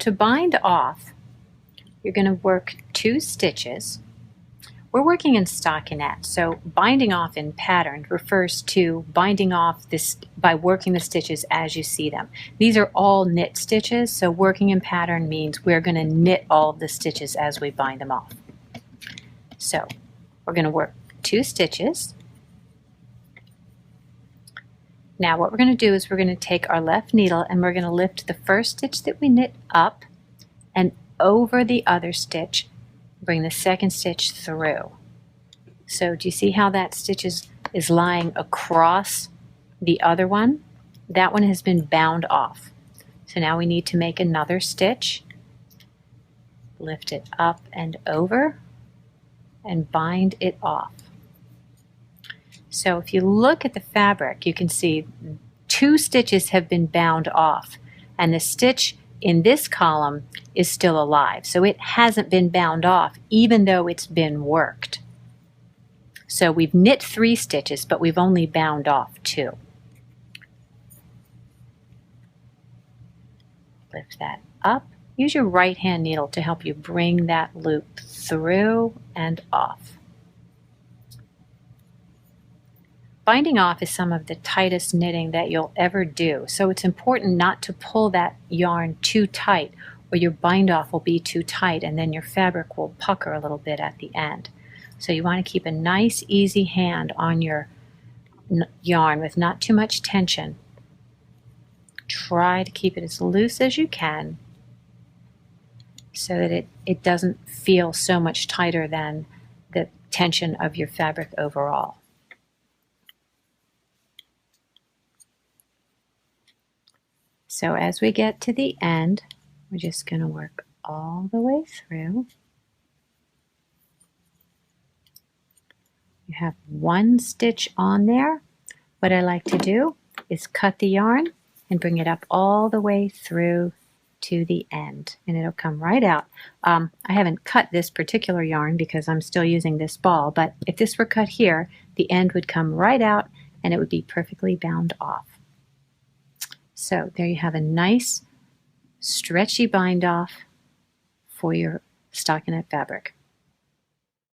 to bind off, you're going to work 2 stitches. We're working in stockinette, so binding off in pattern refers to binding off this by working the stitches as you see them. These are all knit stitches, so working in pattern means we're going to knit all of the stitches as we bind them off. So we're going to work 2 stitches. Now what we're going to do is we're going to take our left needle and we're going to lift the first stitch that we knit up and over the other stitch, bring the second stitch through. So do you see how that stitch is lying across the other one? That one has been bound off. So now we need to make another stitch, lift it up and over, and bind it off. So if you look at the fabric, you can see 2 stitches have been bound off, and the stitch in this column is still alive. So it hasn't been bound off even though it's been worked. So we've knit 3 stitches, but we've only bound off 2. Lift that up. Use your right hand needle to help you bring that loop through and off. Binding off is some of the tightest knitting that you'll ever do, so it's important not to pull that yarn too tight or your bind off will be too tight and then your fabric will pucker a little bit at the end. So you want to keep a nice easy hand on your yarn with not too much tension. Try to keep it as loose as you can so that it doesn't feel so much tighter than the tension of your fabric overall. So as we get to the end, we're just going to work all the way through. You have 1 stitch on there. What I like to do is cut the yarn and bring it up all the way through to the end, and it'll come right out. I haven't cut this particular yarn because I'm still using this ball, but if this were cut here, the end would come right out and it would be perfectly bound off. So there you have a nice stretchy bind off for your stockinette fabric.